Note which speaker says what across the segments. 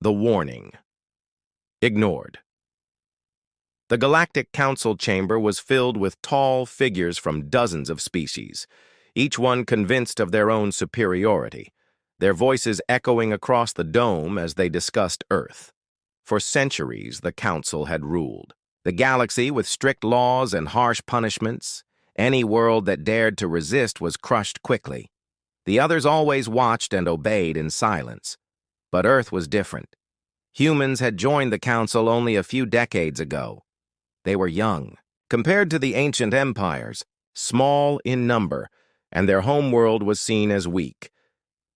Speaker 1: The warning. Ignored. The Galactic Council chamber was filled with tall figures from dozens of species, each one convinced of their own superiority, their voices echoing across the dome as they discussed Earth. For centuries, the Council had ruled the galaxy with strict laws and harsh punishments. Any world that dared to resist was crushed quickly. The others always watched and obeyed in silence. But Earth was different. Humans had joined the Council only a few decades ago. They were young, compared to the ancient empires, small in number, and their homeworld was seen as weak.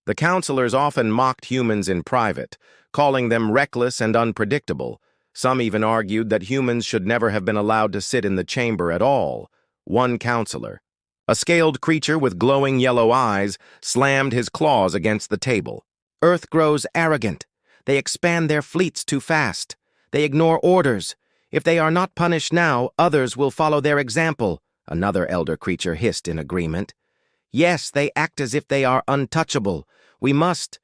Speaker 1: The councilors often mocked humans in private, calling them reckless and unpredictable. Some even argued that humans should never have been allowed to sit in the chamber at all. One councilor, a scaled creature with glowing yellow eyes, slammed his claws against the table. Earth grows arrogant. They expand their fleets too fast. They ignore orders. If they are not punished now, others will follow their example, another elder creature hissed in agreement. Yes, they act as if they are untouchable. We must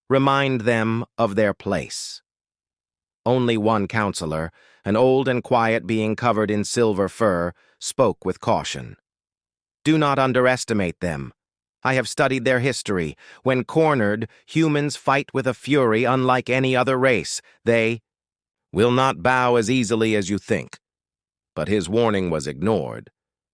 Speaker 1: remind them of their place. Only one counselor, an old and quiet being covered in silver fur, spoke with caution. Do not underestimate them. I have studied their history. When cornered, humans fight with a fury unlike any other race. They will not bow as easily as you think. But his warning was ignored.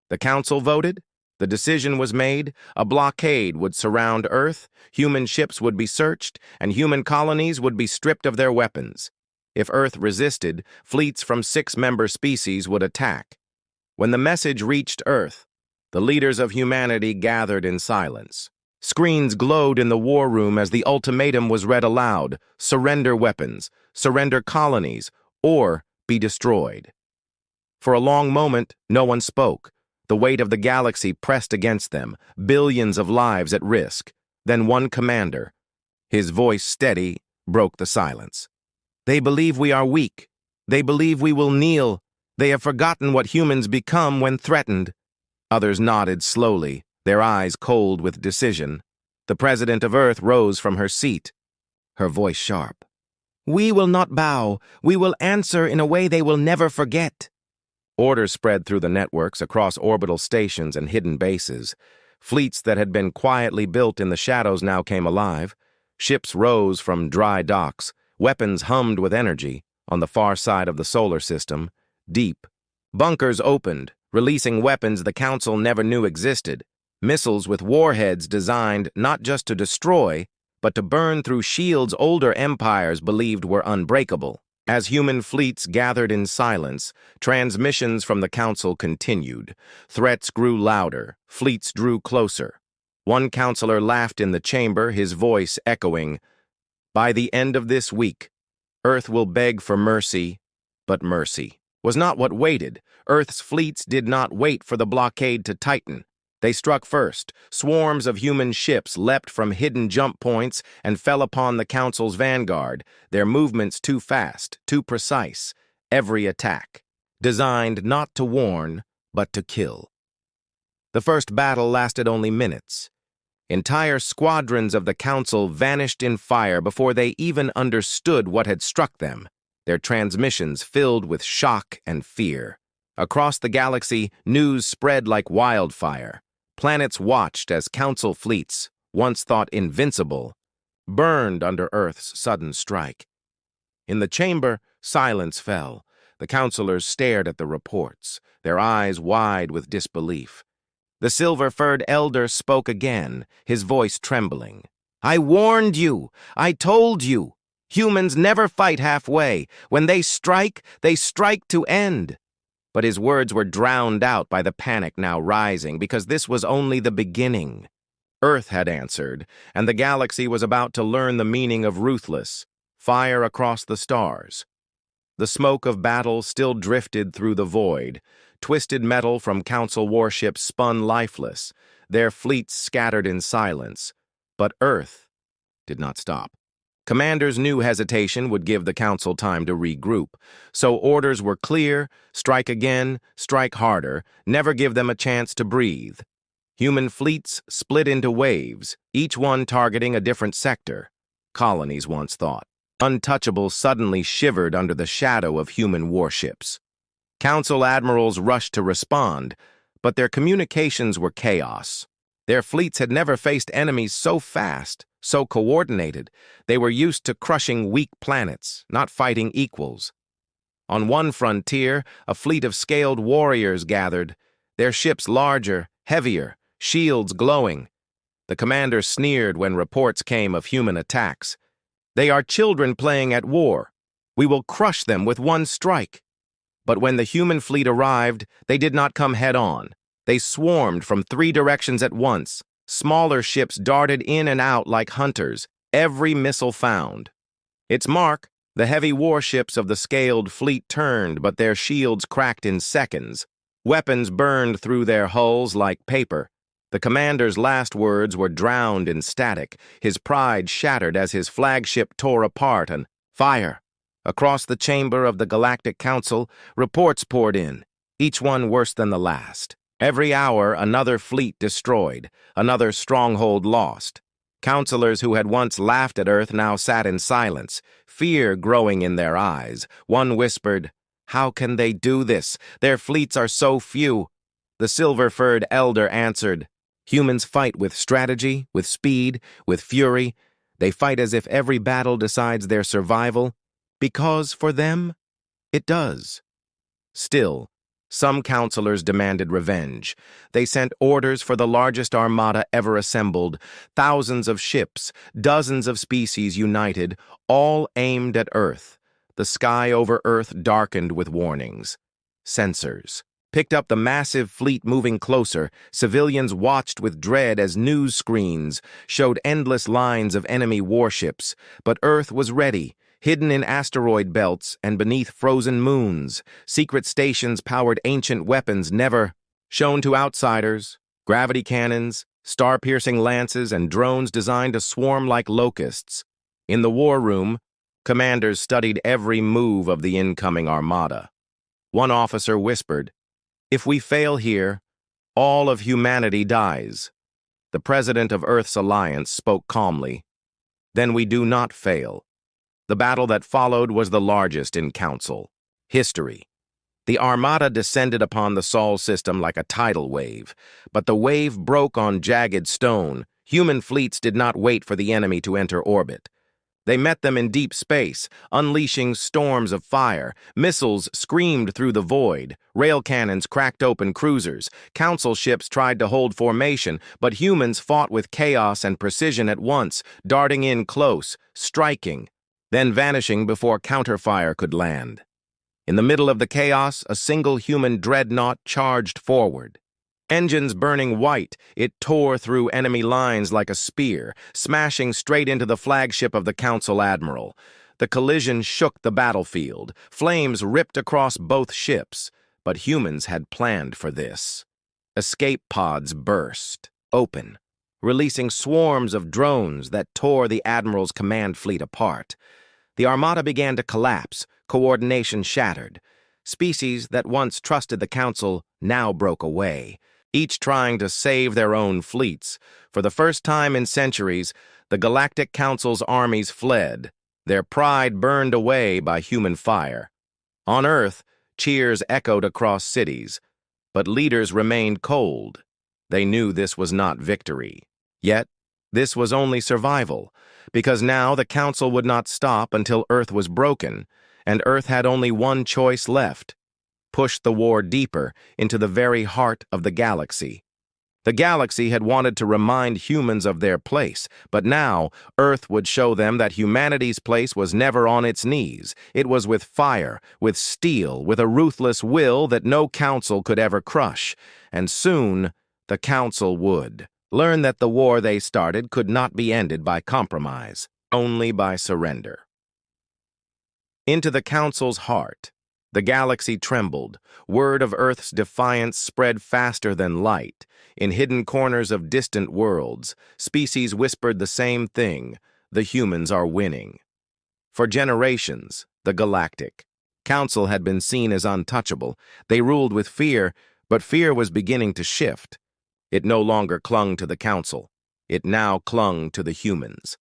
Speaker 1: The council voted. The decision was made. A blockade would surround Earth, human ships would be searched, and human colonies would be stripped of their weapons. If Earth resisted, fleets from 6-member species would attack. When the message reached Earth, the leaders of humanity gathered in silence. Screens glowed in the war room as the ultimatum was read aloud: surrender weapons, surrender colonies, or be destroyed. For a long moment, no one spoke. The weight of the galaxy pressed against them, billions of lives at risk. Then one commander, his voice steady, broke the silence. They believe we are weak. They believe we will kneel. They have forgotten what humans become when threatened. Others nodded slowly, their eyes cold with decision. The President of Earth rose from her seat, her voice sharp. We will not bow. We will answer in a way they will never forget. Orders spread through the networks across orbital stations and hidden bases. Fleets that had been quietly built in the shadows now came alive. Ships rose from dry docks. Weapons hummed with energy. On the far side of the solar system, deep, bunkers opened, releasing weapons the Council never knew existed. Missiles with warheads designed not just to destroy, but to burn through shields older empires believed were unbreakable. As human fleets gathered in silence, transmissions from the Council continued. Threats grew louder, fleets drew closer. One counselor laughed in the chamber, his voice echoing, "By the end of this week, Earth will beg for mercy," but mercy was not what waited. Earth's fleets did not wait for the blockade to tighten. They struck first. Swarms of human ships leapt from hidden jump points and fell upon the Council's vanguard, their movements too fast, too precise. Every attack, designed not to warn, but to kill. The first battle lasted only minutes. Entire squadrons of the Council vanished in fire before they even understood what had struck them, their transmissions filled with shock and fear. Across the galaxy, news spread like wildfire. Planets watched as Council fleets, once thought invincible, burned under Earth's sudden strike. In the chamber, silence fell. The counselors stared at the reports, their eyes wide with disbelief. The silver-furred elder spoke again, his voice trembling. I warned you! I told you! Humans never fight halfway. When they strike to end. But his words were drowned out by the panic now rising, because this was only the beginning. Earth had answered, and the galaxy was about to learn the meaning of ruthless, fire across the stars. The smoke of battle still drifted through the void. Twisted metal from Council warships spun lifeless, their fleets scattered in silence. But Earth did not stop. Commanders knew hesitation would give the Council time to regroup, so orders were clear: strike again, strike harder, never give them a chance to breathe. Human fleets split into waves, each one targeting a different sector. Colonies once thought. Untouchable suddenly shivered under the shadow of human warships. Council admirals rushed to respond, but their communications were chaos. Their fleets had never faced enemies so fast, so coordinated. They were used to crushing weak planets, not fighting equals. On one frontier, a fleet of scaled warriors gathered, their ships larger, heavier, shields glowing. The commander sneered when reports came of human attacks. "They are children playing at war. We will crush them with one strike." But when the human fleet arrived, they did not come head-on. They swarmed from 3 directions at once. Smaller ships darted in and out like hunters, every missile found. Its mark, the heavy warships of the scaled fleet turned, but their shields cracked in seconds. Weapons burned through their hulls like paper. The commander's last words were drowned in static, his pride shattered as his flagship tore apart and fire. Across the chamber of the Galactic Council, reports poured in, each one worse than the last. Every hour, another fleet destroyed, another stronghold lost. Counselors who had once laughed at Earth now sat in silence, fear growing in their eyes. One whispered, "How can they do this? Their fleets are so few." The silver-furred elder answered, "Humans fight with strategy, with speed, with fury. They fight as if every battle decides their survival, because for them, it does." Still, some counselors demanded revenge. They sent orders for the largest armada ever assembled, thousands of ships, dozens of species united, all aimed at Earth. The sky over Earth darkened with warnings. Sensors picked up the massive fleet moving closer. Civilians watched with dread as news screens showed endless lines of enemy warships. But Earth was ready, hidden in asteroid belts and beneath frozen moons. Secret stations powered ancient weapons never shown to outsiders, gravity cannons, star-piercing lances, and drones designed to swarm like locusts. In the war room, commanders studied every move of the incoming armada. One officer whispered, "If we fail here, all of humanity dies." The president of Earth's alliance spoke calmly, "Then we do not fail." The battle that followed was the largest in Council history. The armada descended upon the Sol system like a tidal wave, but the wave broke on jagged stone. Human fleets did not wait for the enemy to enter orbit. They met them in deep space, unleashing storms of fire. Missiles screamed through the void. Rail cannons cracked open cruisers. Council ships tried to hold formation, but humans fought with chaos and precision at once, darting in close, striking, then vanishing before counterfire could land. In the middle of the chaos, a single human dreadnought charged forward. Engines burning white, it tore through enemy lines like a spear, smashing straight into the flagship of the Council Admiral. The collision shook the battlefield. Flames ripped across both ships, but humans had planned for this. Escape pods burst open, releasing swarms of drones that tore the Admiral's command fleet apart. The armada began to collapse, coordination shattered. Species that once trusted the Council now broke away, each trying to save their own fleets. For the first time in centuries, the Galactic Council's armies fled, their pride burned away by human fire. On Earth, cheers echoed across cities, but leaders remained cold. They knew this was not victory. Yet, this was only survival, because now the Council would not stop until Earth was broken, and Earth had only one choice left: push the war deeper into the very heart of the galaxy. The galaxy had wanted to remind humans of their place, but now Earth would show them that humanity's place was never on its knees. It was with fire, with steel, with a ruthless will that no council could ever crush. And soon, the Council would learn that the war they started could not be ended by compromise, only by surrender. Into the Council's heart, the galaxy trembled. Word of Earth's defiance spread faster than light. In hidden corners of distant worlds, species whispered the same thing: the humans are winning. For generations, the Galactic Council had been seen as untouchable. They ruled with fear, but fear was beginning to shift. It no longer clung to the Council. It now clung to the humans.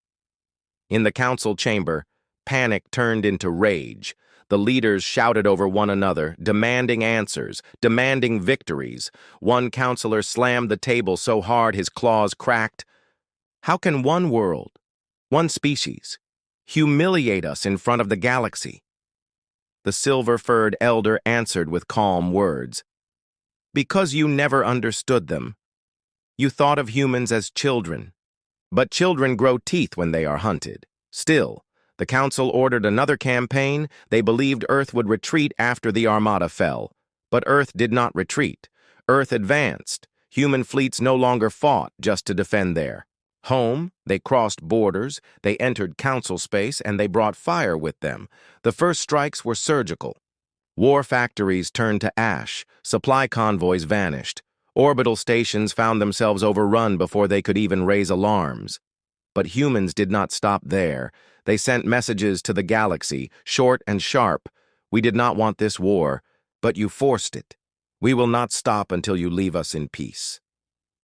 Speaker 1: In the Council chamber, Panic turned into rage. The leaders shouted over one another, demanding answers, demanding victories. One counselor slammed the table so hard his claws cracked. How can one world, one species, humiliate us in front of the galaxy? The silver-furred elder answered with calm words. Because you never understood them. You thought of humans as children. But children grow teeth when they are hunted. Still, the Council ordered another campaign. They believed Earth would retreat after the Armada fell. But Earth did not retreat. Earth advanced. Human fleets no longer fought just to defend their home. They crossed borders, they entered Council space, and they brought fire with them. The first strikes were surgical. War factories turned to ash. Supply convoys vanished. Orbital stations found themselves overrun before they could even raise alarms. But humans did not stop there. They sent messages to the galaxy, short and sharp. We did not want this war, but you forced it. We will not stop until you leave us in peace.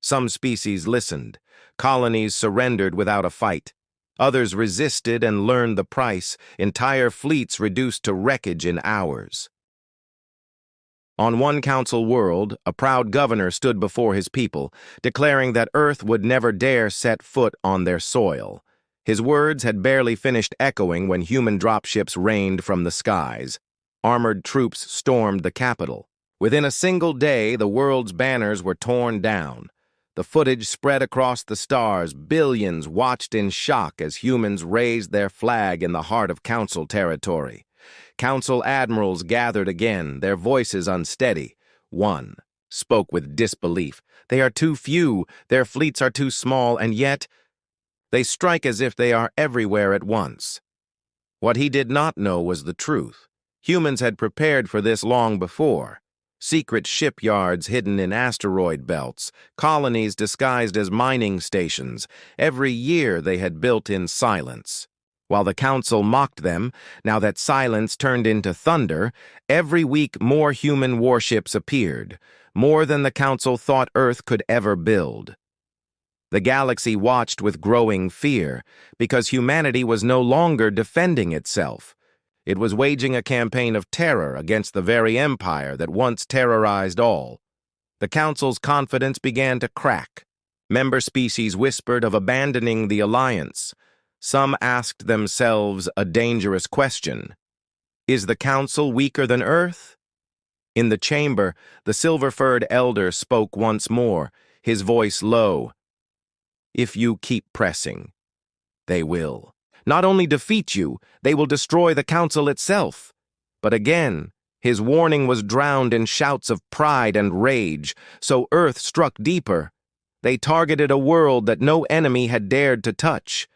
Speaker 1: Some species listened. Colonies surrendered without a fight. Others resisted and learned the price. Entire fleets reduced to wreckage in hours. On one council world, a proud governor stood before his people, declaring that Earth would never dare set foot on their soil. His words had barely finished echoing when human dropships rained from the skies. Armored troops stormed the capital. Within a single day, the world's banners were torn down. The footage spread across the stars. Billions watched in shock as humans raised their flag in the heart of Council territory. Council admirals gathered again, their voices unsteady. One spoke with disbelief. They are too few, their fleets are too small, and yet they strike as if they are everywhere at once. What he did not know was the truth. Humans had prepared for this long before. Secret shipyards hidden in asteroid belts, colonies disguised as mining stations. Every year they had built in silence. While the Council mocked them, now that silence turned into thunder, every week more human warships appeared, more than the Council thought Earth could ever build. The galaxy watched with growing fear, because humanity was no longer defending itself. It was waging a campaign of terror against the very empire that once terrorized all. The Council's confidence began to crack. Member species whispered of abandoning the alliance. Some asked themselves a dangerous question. Is the Council weaker than Earth? In the chamber, the silver-furred elder spoke once more, his voice low. If you keep pressing, they will. Not only defeat you, they will destroy the Council itself. But again, his warning was drowned in shouts of pride and rage, so Earth struck deeper. They targeted a world that no enemy had dared to touch.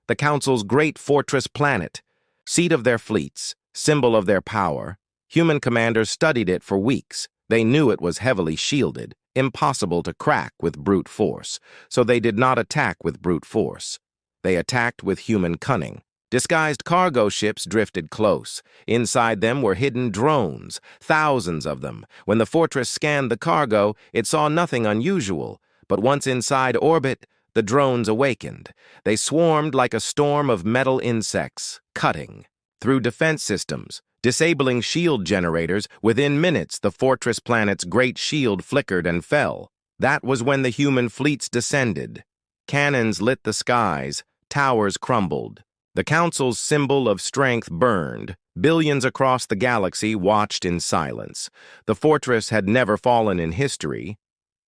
Speaker 1: The Council's great fortress planet, seat of their fleets, symbol of their power. Human commanders studied it for weeks. They knew it was heavily shielded, impossible to crack with brute force, so they did not attack with brute force. They attacked with human cunning. Disguised cargo ships drifted close. Inside them were hidden drones, thousands of them. When the fortress scanned the cargo, it saw nothing unusual. But once inside orbit, the drones awakened. They swarmed like a storm of metal insects, cutting through defense systems, disabling shield generators. Within minutes, the fortress planet's great shield flickered and fell. That was when the human fleets descended. Cannons lit the skies, towers crumbled. The Council's symbol of strength burned. Billions across the galaxy watched in silence. The fortress had never fallen in history,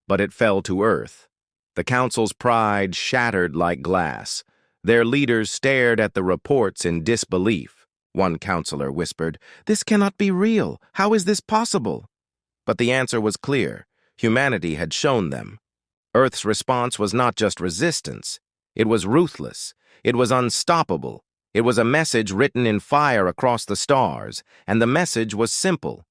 Speaker 1: but it fell to Earth. The Council's pride shattered like glass. Their leaders stared at the reports in disbelief. One counselor whispered, "This cannot be real. How is this possible?" But the answer was clear. Humanity had shown them. Earth's response was not just resistance. It was ruthless. It was unstoppable. It was a message written in fire across the stars, and the message was simple.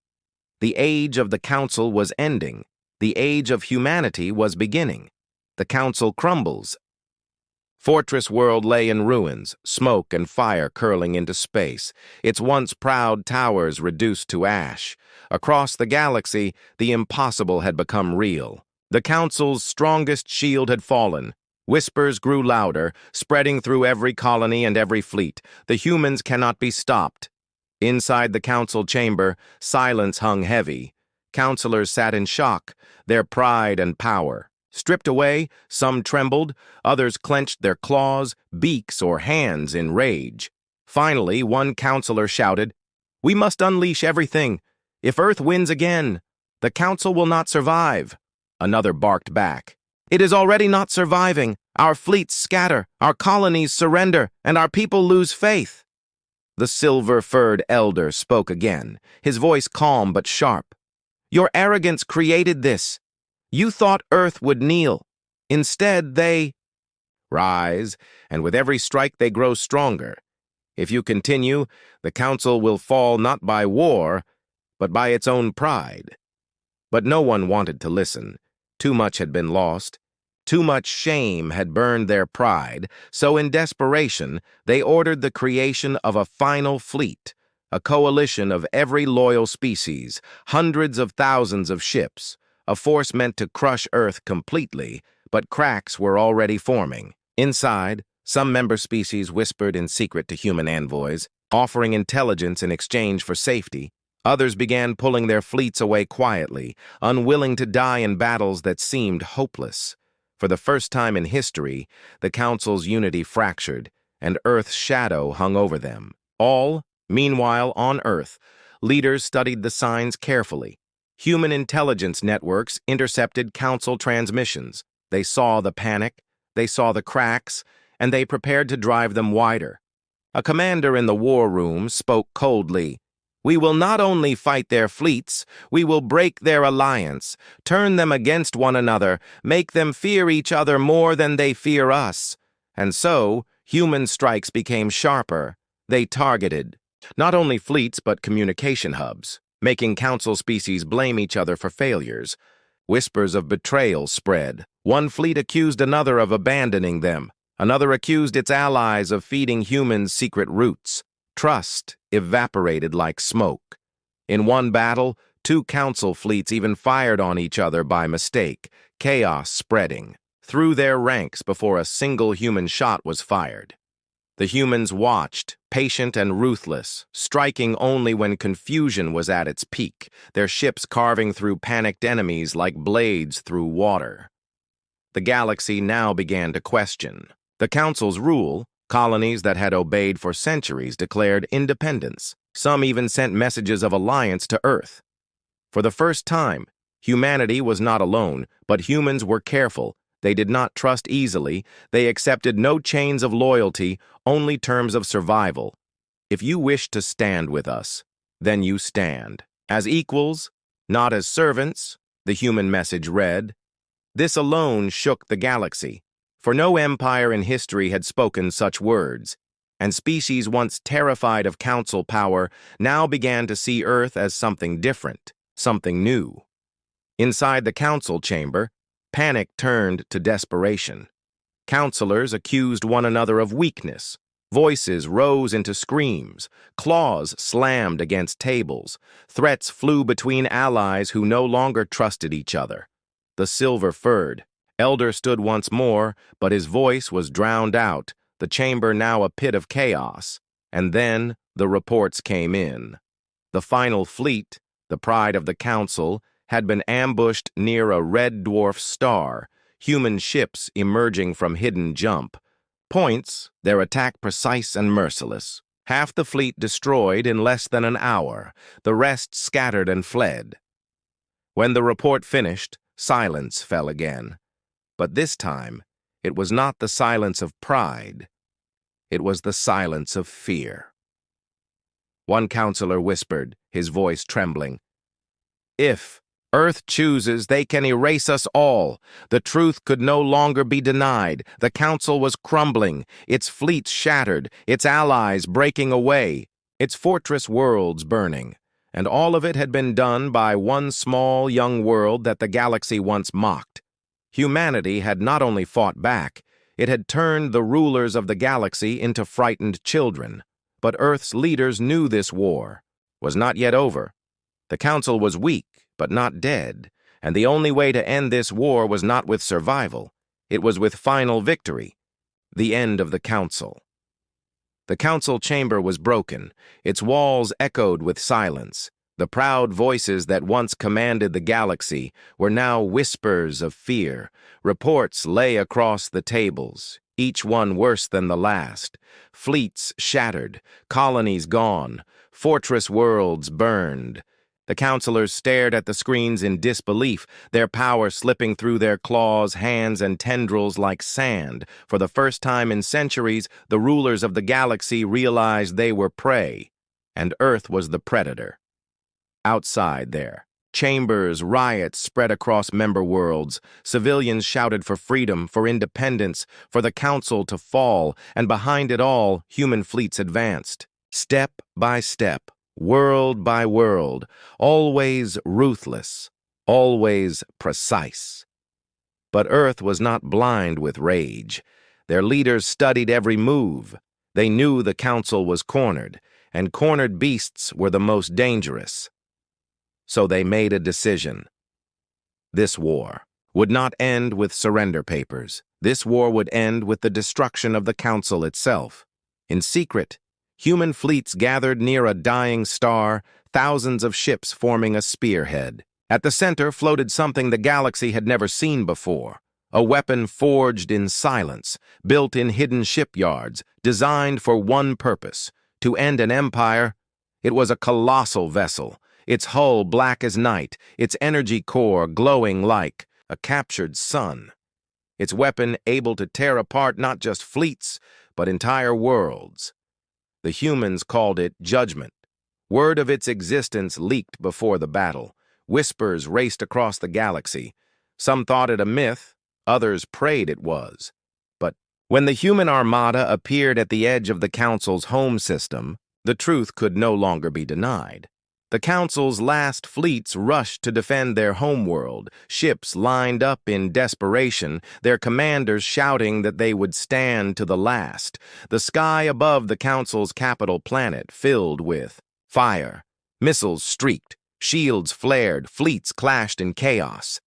Speaker 1: The age of the Council was ending. The age of humanity was beginning. The Council crumbles. Fortress World lay in ruins, smoke and fire curling into space, its once proud towers reduced to ash. Across the galaxy, the impossible had become real. The Council's strongest shield had fallen. Whispers grew louder, spreading through every colony and every fleet. The humans cannot be stopped. Inside the council chamber, silence hung heavy. Counselors sat in shock, their pride and power. Stripped away, some trembled, others clenched their claws, beaks, or hands in rage. Finally, one counselor shouted, "We must unleash everything. If Earth wins again, the council will not survive." Another barked back, "It is already not surviving. Our fleets scatter, our colonies surrender, and our people lose faith." The silver-furred elder spoke again, his voice calm but sharp. "Your arrogance created this. You thought Earth would kneel. Instead, they rise, and with every strike they grow stronger. If you continue, the council will fall not by war, but by its own pride." But no one wanted to listen. Too much had been lost. Too much shame had burned their pride, so in desperation, they ordered the creation of a final fleet, a coalition of every loyal species, hundreds of thousands of ships, a force meant to crush Earth completely, but cracks were already forming. Inside, some member species whispered in secret to human envoys, offering intelligence in exchange for safety. Others began pulling their fleets away quietly, unwilling to die in battles that seemed hopeless. For the first time in history, the Council's unity fractured, and Earth's shadow hung over them. Meanwhile, on Earth, leaders studied the signs carefully. Human intelligence networks intercepted Council transmissions. They saw the panic, they saw the cracks, and they prepared to drive them wider. A commander in the war room spoke coldly. "We will not only fight their fleets, we will break their alliance, turn them against one another, make them fear each other more than they fear us." And so, human strikes became sharper. They targeted not only fleets but communication hubs, making council species blame each other for failures. Whispers of betrayal spread. One fleet accused another of abandoning them. Another accused its allies of feeding humans secret roots. Trust evaporated like smoke. In one battle, 2 council fleets even fired on each other by mistake, chaos spreading through their ranks before a single human shot was fired. The humans watched, patient and ruthless, striking only when confusion was at its peak, their ships carving through panicked enemies like blades through water. The galaxy now began to question. The Council's rule, colonies that had obeyed for centuries declared independence. Some even sent messages of alliance to Earth. For the first time, humanity was not alone, but humans were careful. They did not trust easily. They accepted no chains of loyalty, only terms of survival. If you wish to stand with us, then you stand. As equals, not as servants, the human message read. This alone shook the galaxy, for no empire in history had spoken such words, and species once terrified of council power now began to see Earth as something different, something new. Inside the council chamber, panic turned to desperation. Counselors accused one another of weakness. Voices rose into screams. Claws slammed against tables. Threats flew between allies who no longer trusted each other. The silver-furred elder stood once more, but his voice was drowned out, the chamber now a pit of chaos. And then the reports came in. The final fleet, the pride of the council, had been ambushed near a red dwarf star, human ships emerging from hidden jump points, their attack precise and merciless. Half the fleet destroyed in less than an hour, the rest scattered and fled. When the report finished, silence fell again. But this time, it was not the silence of pride. It was the silence of fear. One counselor whispered, his voice trembling, "If Earth chooses, they can erase us all." The truth could no longer be denied. The council was crumbling, its fleets shattered, its allies breaking away, its fortress worlds burning. And all of it had been done by one small young world that the galaxy once mocked. Humanity had not only fought back, it had turned the rulers of the galaxy into frightened children. But Earth's leaders knew this war was not yet over. The council was weak, but not dead, and the only way to end this war was not with survival. It was with final victory, the end of the council. The council chamber was broken, its walls echoed with silence. The proud voices that once commanded the galaxy were now whispers of fear. Reports lay across the tables, each one worse than the last. Fleets shattered, colonies gone, fortress worlds burned. The counselors stared at the screens in disbelief, their power slipping through their claws, hands, and tendrils like sand. For the first time in centuries, the rulers of the galaxy realized they were prey, and Earth was the predator. Outside there, chambers, riots spread across member worlds. Civilians shouted for freedom, for independence, for the council to fall, and behind it all, human fleets advanced. Step by step, world by world, always ruthless, always precise. But Earth was not blind with rage. Their leaders studied every move. They knew the council was cornered, and cornered beasts were the most dangerous. So they made a decision. This war would not end with surrender papers. This war would end with the destruction of the council itself. In secret, human fleets gathered near a dying star, thousands of ships forming a spearhead. At the center floated something the galaxy had never seen before, a weapon forged in silence, built in hidden shipyards, designed for one purpose, to end an empire. It was a colossal vessel, its hull black as night, its energy core glowing like a captured sun. Its weapon able to tear apart not just fleets, but entire worlds. The humans called it Judgment. Word of its existence leaked before the battle. Whispers raced across the galaxy. Some thought it a myth, others prayed it was. But when the human armada appeared at the edge of the Council's home system, the truth could no longer be denied. The Council's last fleets rushed to defend their homeworld, ships lined up in desperation, their commanders shouting that they would stand to the last. The sky above the Council's capital planet filled with fire. Missiles streaked, shields flared, fleets clashed in chaos.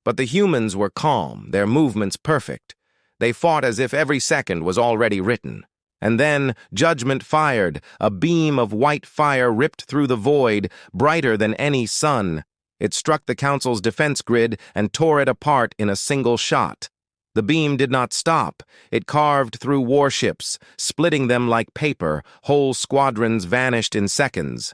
Speaker 1: But the humans were calm, their movements perfect. They fought as if every second was already written. And then Judgment fired. A beam of white fire ripped through the void, brighter than any sun. It struck the Council's defense grid and tore it apart in a single shot. The beam did not stop. It carved through warships, splitting them like paper. Whole squadrons vanished in seconds.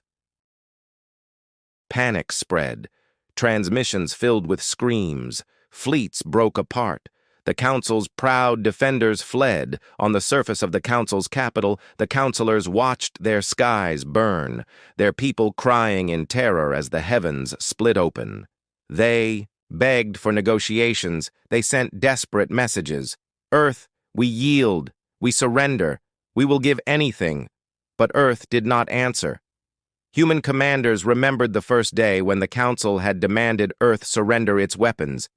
Speaker 1: Panic spread. Transmissions filled with screams. Fleets broke apart. The Council's proud defenders fled. On the surface of the Council's capital, the councilors watched their skies burn, their people crying in terror as the heavens split open. They begged for negotiations. They sent desperate messages. Earth, we yield. We surrender. We will give anything. But Earth did not answer. Human commanders remembered the first day when the Council had demanded Earth surrender its weapons.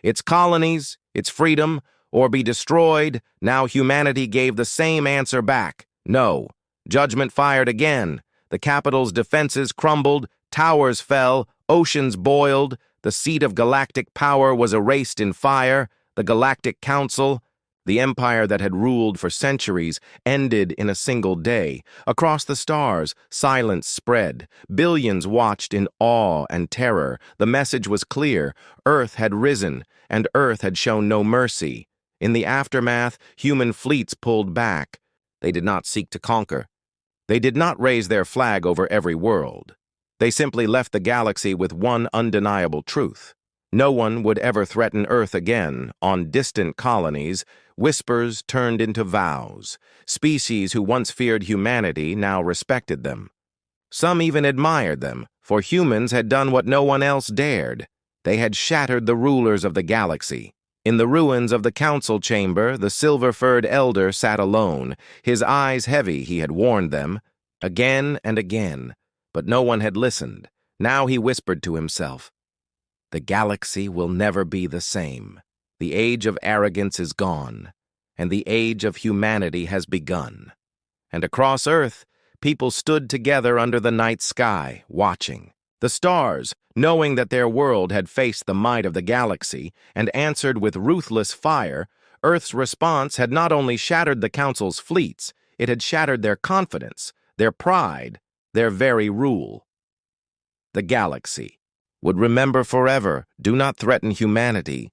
Speaker 1: Its colonies, its freedom, or be destroyed. Now humanity gave the same answer back. No. Judgment fired again. The capital's defenses crumbled, towers fell, oceans boiled. The seat of galactic power was erased in fire. The Galactic Council, the empire that had ruled for centuries, ended in a single day. Across the stars, silence spread. Billions watched in awe and terror. The message was clear. Earth had risen, and Earth had shown no mercy. In the aftermath, human fleets pulled back. They did not seek to conquer. They did not raise their flag over every world. They simply left the galaxy with one undeniable truth. No one would ever threaten Earth again. On distant colonies, whispers turned into vows. Species who once feared humanity now respected them. Some even admired them, for humans had done what no one else dared. They had shattered the rulers of the galaxy. In the ruins of the council chamber, the silver-furred elder sat alone, his eyes heavy, he had warned them, again and again, but no one had listened. Now he whispered to himself, "The galaxy will never be the same. The age of arrogance is gone, and the age of humanity has begun." And across Earth, people stood together under the night sky, watching. The stars, knowing that their world had faced the might of the galaxy and answered with ruthless fire, Earth's response had not only shattered the Council's fleets, it had shattered their confidence, their pride, their very rule. The galaxy would remember forever, do not threaten humanity,